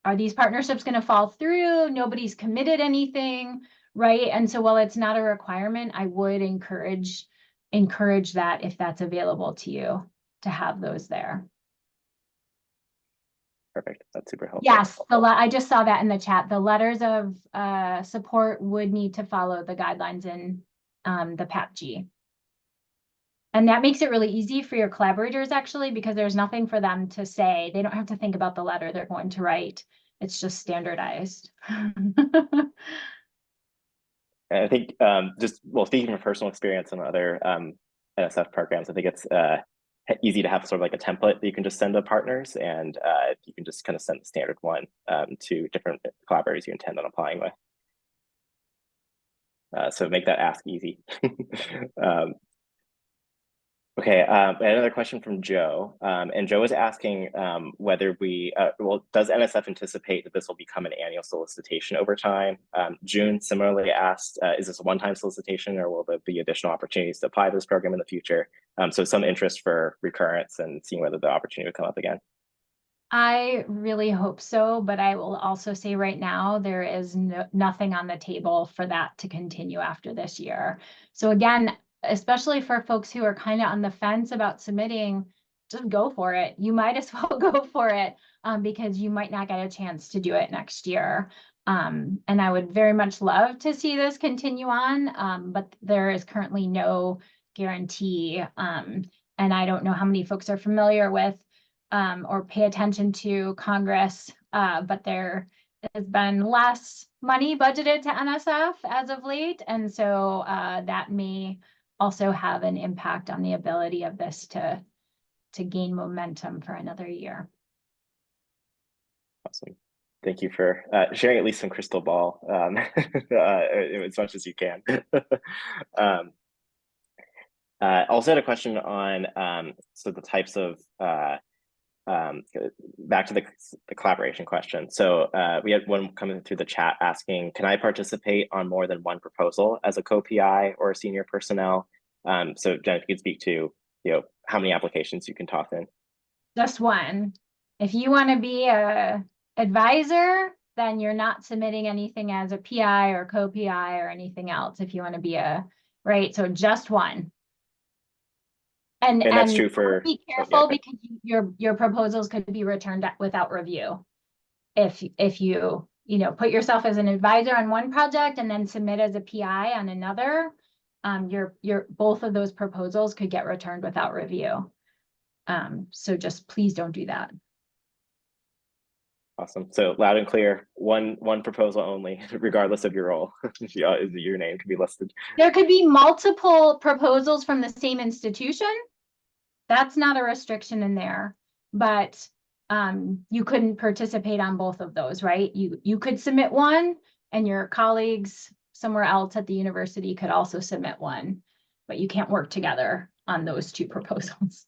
are these partnerships going to fall through? Nobody's committed anything, right? And so while it's not a requirement, I would encourage that if that's available to you, to have those there. Perfect. That's super helpful. Yes, I just saw that in the chat. The letters of support would need to follow the guidelines in the PAPG. And that makes it really easy for your collaborators, actually, because there's nothing for them to say. They don't have to think about the letter they're going to write. It's just standardized. I think just, well, speaking from personal experience and other NSF programs, I think it's easy to have sort of like a template that you can just send to partners, and you can just kind of send the standard one to different collaborators you intend on applying with. So make that ask easy. Okay, another question from Joe. And Joe is asking whether well, does NSF anticipate that this will become an annual solicitation over time? June similarly asked, is this a one-time solicitation or will there be additional opportunities to apply this program in the future? So some interest for recurrence and seeing whether the opportunity would come up again. I really hope so, but I will also say right now, there is nothing on the table for that to continue after this year. So again, especially for folks who are kind of on the fence about submitting, just go for it. You might as well go for it because you might not get a chance to do it next year. And I would very much love to see this continue on, but there is currently no guarantee. And I don't know how many folks are familiar with or pay attention to Congress, but there has been less money budgeted to NSF as of late. And so that may also have an impact on the ability of this to gain momentum for another year. Awesome. Thank you for sharing at least some crystal ball as much as you can. Also had a question on so the types of back to the collaboration question. So we had one coming through the chat asking, can I participate on more than one proposal as a co-PI or senior personnel? So Jen, if you could speak to, how many applications you can toss in. Just one. If you want to be a advisor, then you're not submitting anything as a PI or co-PI or anything else if you want to be right? So just one. And that's true for be careful because your proposals could be returned without review. If you put yourself as an advisor on one project and then submit as a PI on another, your both of those proposals could get returned without review. So just please don't do that. Awesome. So loud and clear, one proposal only, regardless of your role. Your name could be listed. There could be multiple proposals from the same institution. That's not a restriction in there, but you couldn't participate on both of those, right? You could submit one and your colleagues somewhere else at the university could also submit one, but you can't work together on those two proposals.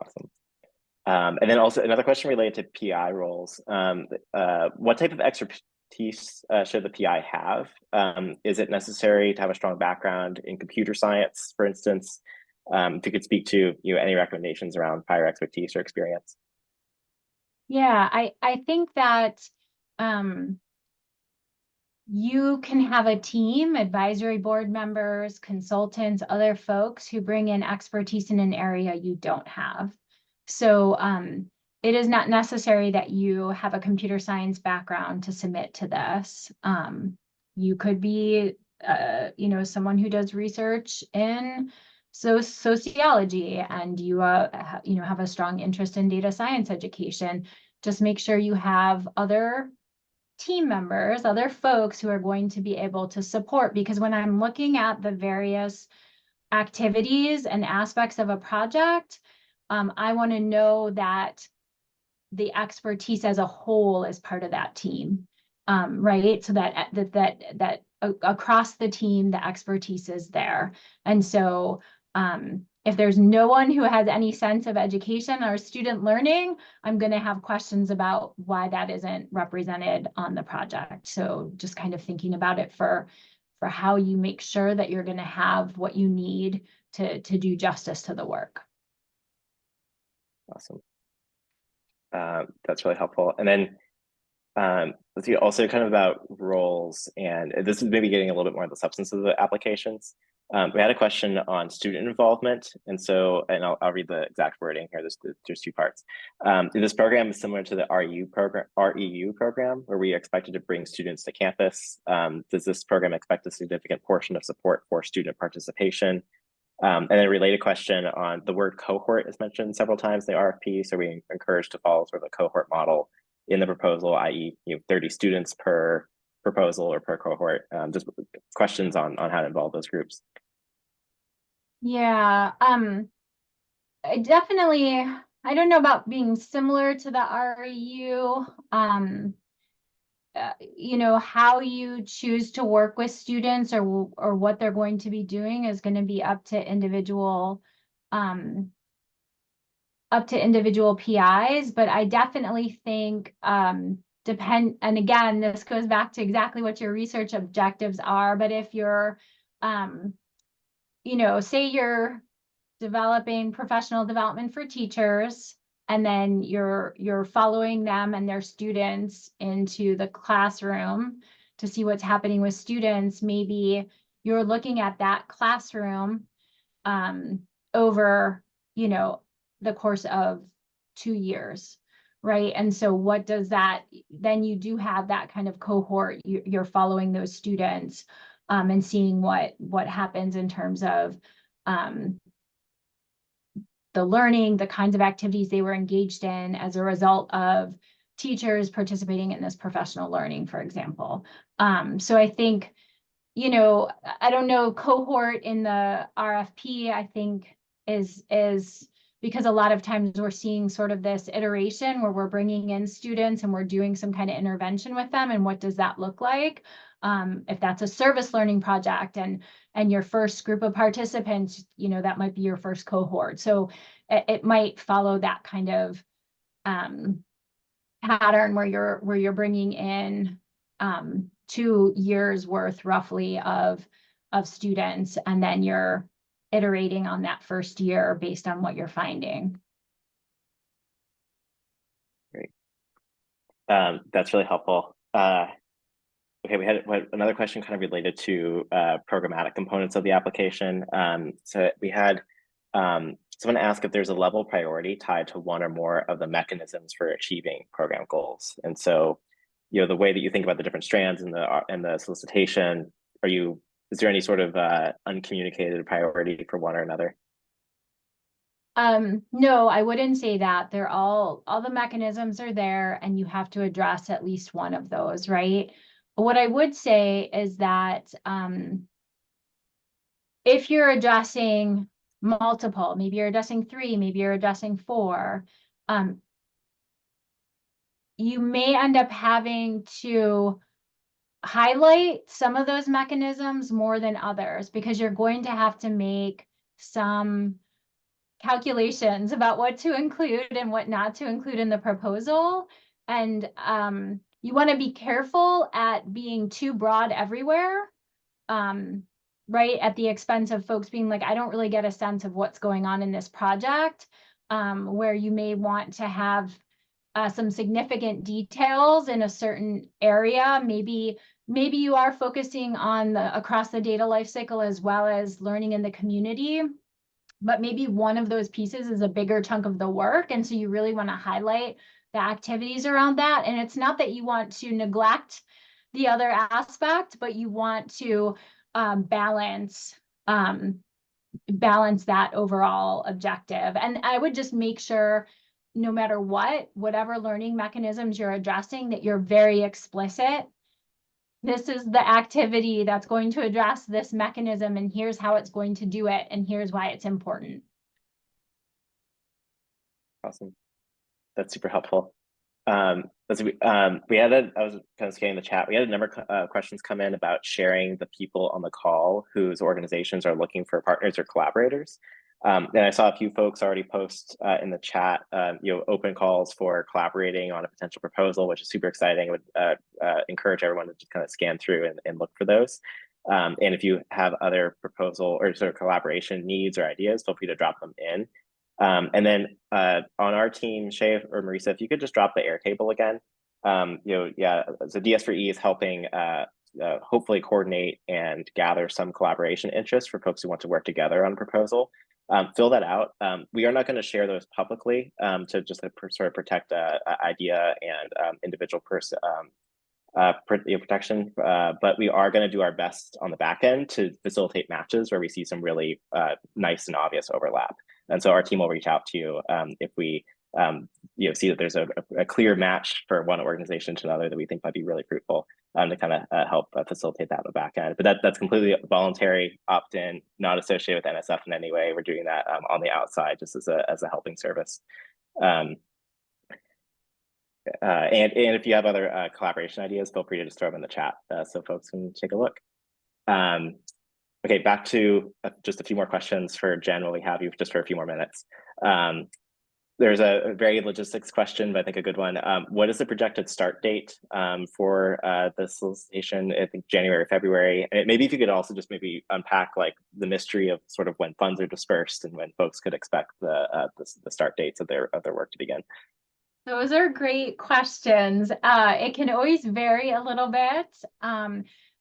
Awesome. And then also another question related to PI roles. What type of expertise should the PI have? Is it necessary to have a strong background in computer science, for instance? If you could speak to any recommendations around prior expertise or experience. Yeah, I think that you can have a team, advisory board members, consultants, other folks who bring in expertise in an area you don't have. So it is not necessary that you have a computer science background to submit to this. You could be, someone who does research in sociology, and you have a strong interest in data science education. Just make sure you have other team members, other folks who are going to be able to support, because when I'm looking at the various activities and aspects of a project, I want to know that the expertise as a whole is part of that team, right? So that across the team, the expertise is there. And so if there's no one who has any sense of education or student learning, I'm going to have questions about why that isn't represented on the project. So just kind of thinking about it for how you make sure that you're going to have what you need to do justice to the work. Awesome. That's really helpful. And then let's see, also kind of about roles, and this is maybe getting a little bit more of the substance of the applications. We had a question on student involvement, and I'll read the exact wording here. There's two parts. This program is similar to the REU program, where we expected to bring students to campus. Does this program expect a significant portion of support for student participation? And then a related question on the word cohort is mentioned several times in the RFP, so we encourage to follow sort of a cohort model in the proposal, i.e., 30 students per proposal or per cohort. Just questions on how to involve those groups. Yeah, I don't know about being similar to the REU. how you choose to work with students or what they're going to be doing is going to be up to individual PIs, but I definitely think and again, this goes back to exactly what your research objectives are, but if you're, say you're developing professional development for teachers, and then you're following them and their students into the classroom to see what's happening with students, maybe you're looking at that classroom over, the course of 2 years, right? And so what does that, then you do have that kind of cohort, you're following those students and seeing what happens in terms of the learning, the kinds of activities they were engaged in as a result of teachers participating in this professional learning, for example. So I think, I don't know, cohort in the RFP, I think is because a lot of times we're seeing sort of this iteration where we're bringing in students and we're doing some kind of intervention with them. And what does that look like? If that's a service learning project and your first group of participants, that might be your first cohort. So it might follow that kind of pattern where you're bringing in 2 years worth roughly of students, and then you're iterating on that first year based on what you're finding. Great. That's really helpful. Okay, we had another question kind of related to programmatic components of the application. So we had someone ask if there's a level priority tied to one or more of the mechanisms for achieving program goals. And so, the way that you think about the different strands in the solicitation, is there any sort of uncommunicated priority for one or another? No, I wouldn't say that. They're all the mechanisms are there, and you have to address at least one of those, right? But what I would say is that if you're addressing multiple, maybe you're addressing 3, maybe you're addressing 4, you may end up having to highlight some of those mechanisms more than others, because you're going to have to make some calculations about what to include and what not to include in the proposal. And you want to be careful at being too broad everywhere, right? At the expense of folks being like, I don't really get a sense of what's going on in this project, where you may want to have some significant details in a certain area. Maybe you are focusing on across the data lifecycle as well as learning in the community, but maybe one of those pieces is a bigger chunk of the work. And so you really want to highlight the activities around that. And it's not that you want to neglect the other aspect, but you want to balance that overall objective. And I would just make sure, no matter whatever learning mechanisms you're addressing, that you're very explicit. This is the activity that's going to address this mechanism, and here's how it's going to do it, and here's why it's important. Awesome. That's super helpful. I was kind of scanning the chat. We had a number of questions come in about sharing the people on the call whose organizations are looking for partners or collaborators. And I saw a few folks already post in the chat, open calls for collaborating on a potential proposal, which is super exciting. I would encourage everyone to just kind of scan through and look for those. And if you have other proposal or sort of collaboration needs or ideas, feel free to drop them in. And then on our team, Shay or Marisa, if you could just drop the Airtable again. So DS4E is helping hopefully coordinate and gather some collaboration interest for folks who want to work together on a proposal. Fill that out. We are not going to share those publicly to just sort of protect idea and individual person protection, but we are going to do our best on the back end to facilitate matches where we see some really nice and obvious overlap. And so our team will reach out to you if we see that there's a clear match for one organization to another that we think might be really fruitful to kind of help facilitate that on the back end. But that's completely voluntary, opt-in, not associated with NSF in any way. We're doing that on the outside just as a helping service. And if you have other collaboration ideas, feel free to just throw them in the chat so folks can take a look. Okay, back to just a few more questions for Jen while we have you just for a few more minutes. There's a very logistics question, but I think a good one. What is the projected start date for the solicitation? I think January or February. And maybe if you could also just maybe unpack like the mystery of sort of when funds are dispersed and when folks could expect the start dates of their work to begin. Those are great questions. It can always vary a little bit.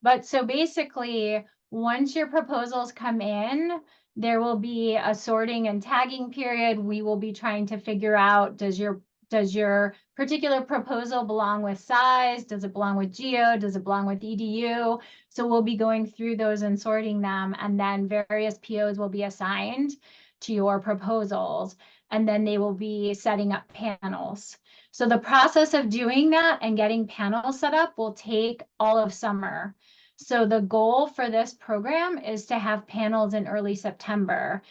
But so basically, once your proposals come in, there will be a sorting and tagging period. We will be trying to figure out, does your particular proposal belong with size? Does it belong with geo? Does it belong with EDU? So we'll be going through those and sorting them, and then various POs will be assigned to your proposals, and then they will be setting up panels. So the process of doing that and getting panels set up will take all of summer. So the goal for this program is to have panels in early September.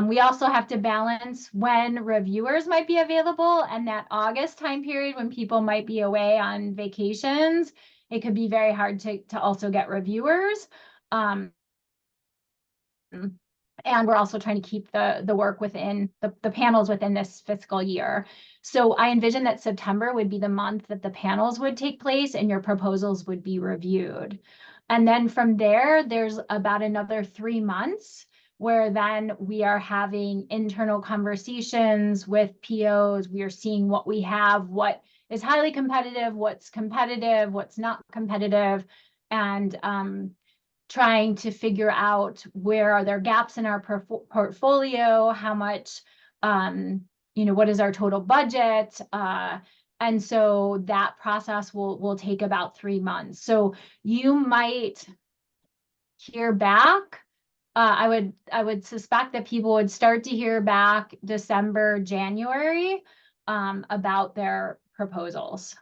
We also have to balance when reviewers might be available, and that August time period when people might be away on vacations. It could be very hard to also get reviewers. And we're also trying to keep the work within the panels within this fiscal year. So I envision that September would be the month that the panels would take place and your proposals would be reviewed. And then from there, there's about another 3 months where then we are having internal conversations with POs. We are seeing what we have, what is highly competitive, what's not competitive, and trying to figure out where are there gaps in our portfolio, how much, what is our total budget? And so that process will take about 3 months. So you might hear back. I would suspect that people would start to hear back December, January about their proposals.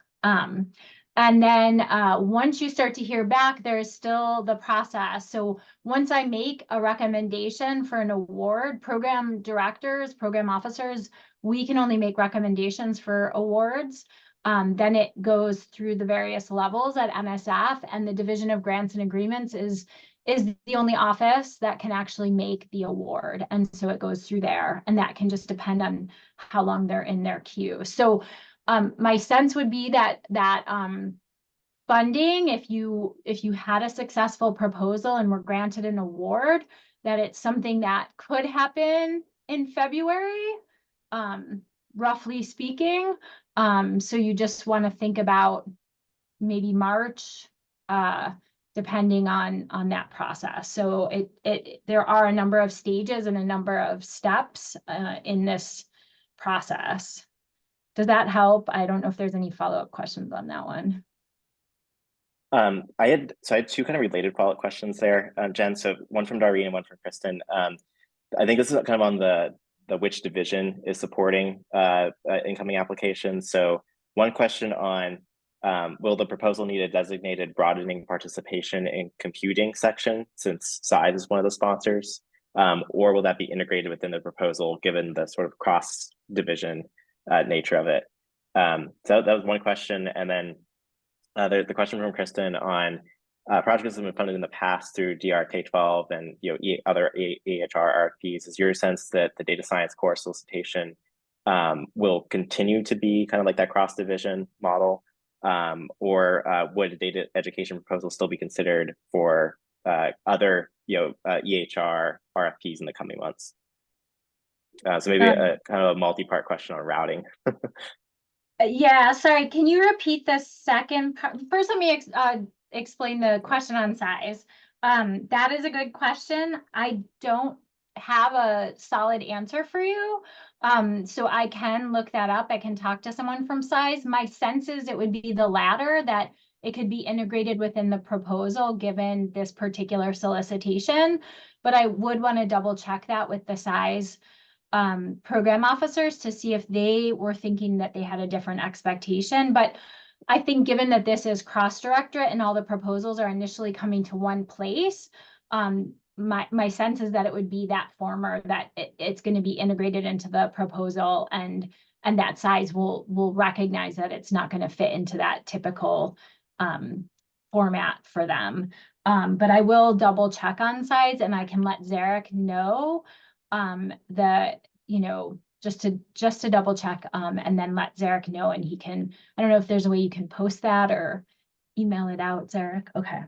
And then once you start to hear back, there's still the process. So once I make a recommendation for an award, program directors, program officers, we can only make recommendations for awards. Then it goes through the various levels at NSF, and the Division of Grants and Agreements is the only office that can actually make the award. And so it goes through there, and that can just depend on how long they're in their queue. So my sense would be that funding, if you had a successful proposal and were granted an award, that it's something that could happen in February, roughly speaking. So you just want to think about maybe March, depending on that process. So there are a number of stages and a number of steps in this process. Does that help? I don't know if there's any follow-up questions on that one. I had two kind of related follow-up questions there, Jen. So one from Darlene and one from Kristen. I think this is kind of on the which division is supporting incoming applications. So one question on will the proposal need a designated broadening participation in computing section since SIDE is one of the sponsors, or will that be integrated within the proposal given the sort of cross division nature of it? So that was one question, and then the question from Kristen on projects that have been funded in the past through DR K-12 and other AHR RFPs. Is your sense that the data science core solicitation will continue to be kind of like that cross division model, or would a data education proposal still be considered for other EHR RFPs in the coming months? So maybe a kind of a multi-part question on routing. Yeah, sorry, can you repeat the second part? First, let me explain the question on size. That is a good question. I don't have a solid answer for you. So I can look that up. I can talk to someone from size. My sense is it would be the latter, that it could be integrated within the proposal given this particular solicitation. But I would want to double check that with the size program officers to see if they were thinking that they had a different expectation. But I think given that this is cross-directorate and all the proposals are initially coming to one place, my sense is that it would be that former, that it's going to be integrated into the proposal, and and that size will recognize that it's not going to fit into that typical format for them. But I will double check on size, and I can let Zarek know that, just to double check, and then let Zarek know, and he can, I don't know if there's a way you can post that or email it out, Zarek. Okay.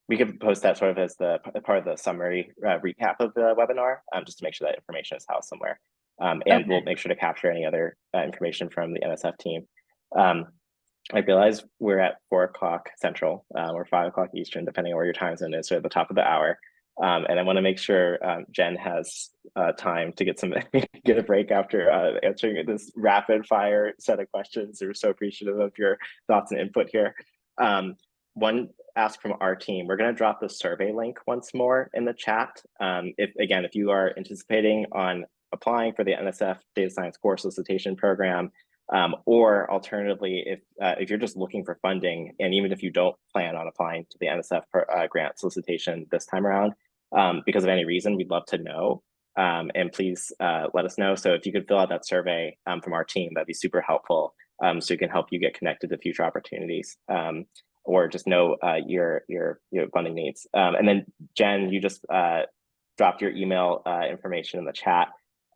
We could post that sort of as the part of the summary recap of the webinar, just to make sure that information is housed somewhere. And Okay. we'll make sure to capture any other information from the NSF team. I realize we're at 4 o'clock Central or 5 o'clock Eastern, depending on where your time zone is, so at the top of the hour. And I want to make sure Jen has time to get a break after answering this rapid fire set of questions. We're so appreciative of your thoughts and input here. One ask from our team, we're going to drop the survey link once more in the chat. If you are anticipating on applying for the NSF Data Science Core Solicitation Program, or alternatively, if you're just looking for funding, and even if you don't plan on applying to the NSF grant solicitation this time around, because of any reason, we'd love to know. And please let us know. So if you could fill out that survey from our team, that'd be super helpful. So it can help you get connected to future opportunities. Or just know your funding needs. And then Jen, you just dropped your email information in the chat.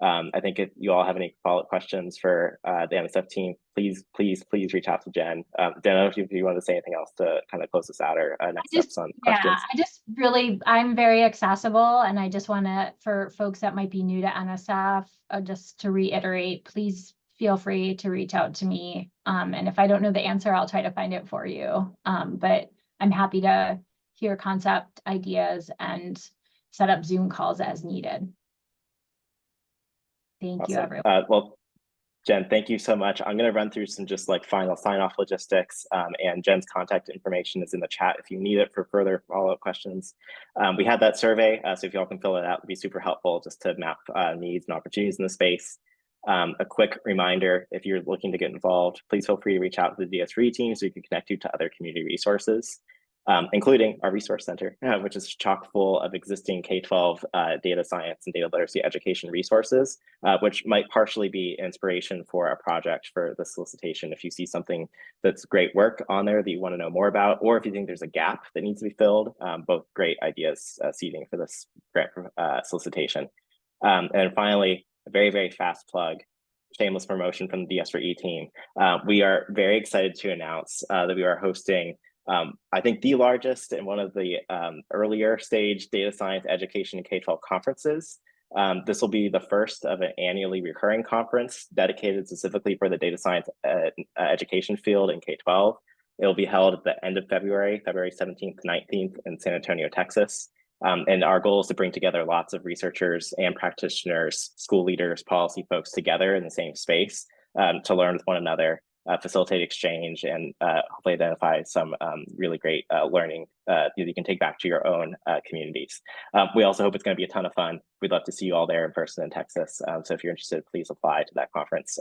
I think if you all have any follow-up questions for the NSF team, please reach out to Jen. Jen, I don't know if you want to say anything else to kind of close this out, or next steps on questions. I'm very accessible, and I just want to, for folks that might be new to NSF, just to reiterate, please feel free to reach out to me. And if I don't know the answer, I'll try to find it for you. But I'm happy to hear concept ideas and set up Zoom calls as needed. Thank you, everyone. Well, Jen, thank you so much. I'm going to run through some just like final sign-off logistics, and Jen's contact information is in the chat if you need it for further follow-up questions. We had that survey, so if y'all can fill it out, it'd be super helpful just to map needs and opportunities in the space. A quick reminder, if you're looking to get involved, please feel free to reach out to the DS3 team so we can connect you to other community resources, including our resource center, which is chock full of existing K-12 data science and data literacy education resources, which might partially be inspiration for a project for the solicitation. If you see something that's great work on there that you want to know more about, or if you think there's a gap that needs to be filled, both great ideas seeding for this grant solicitation. And finally, a very fast plug, shameless promotion from the DS4E team. We are very excited to announce that we are hosting, I think, the largest and one of the earlier stage data science education and K-12 conferences. This will be the first of an annually recurring conference dedicated specifically for the data science education field in K-12. It will be held at the end of February 17th to 19th in San Antonio, Texas. And our goal is to bring together lots of researchers and practitioners, school leaders, policy folks together in the same space to learn with one another, facilitate exchange, and hopefully identify some really great learning that you can take back to your own communities. We also hope it's going to be a ton of fun. We'd love to see you all there in person in Texas. So if you're interested, please apply to that conference.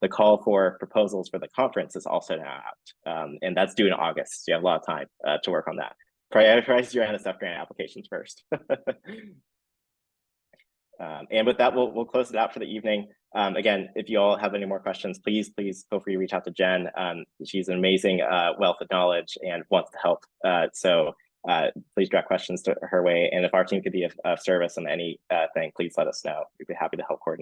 The call for proposals for the conference is also now out, and that's due in August. So you have a lot of time to work on that. Prioritize your NSF grant applications first. And with that, we'll close it out for the evening. Again, if you all have any more questions, please feel free to reach out to Jen. She's an amazing wealth of knowledge and wants to help. So please direct questions to her way. And if our team could be of service on anything, please let us know. We'd be happy to help coordinate.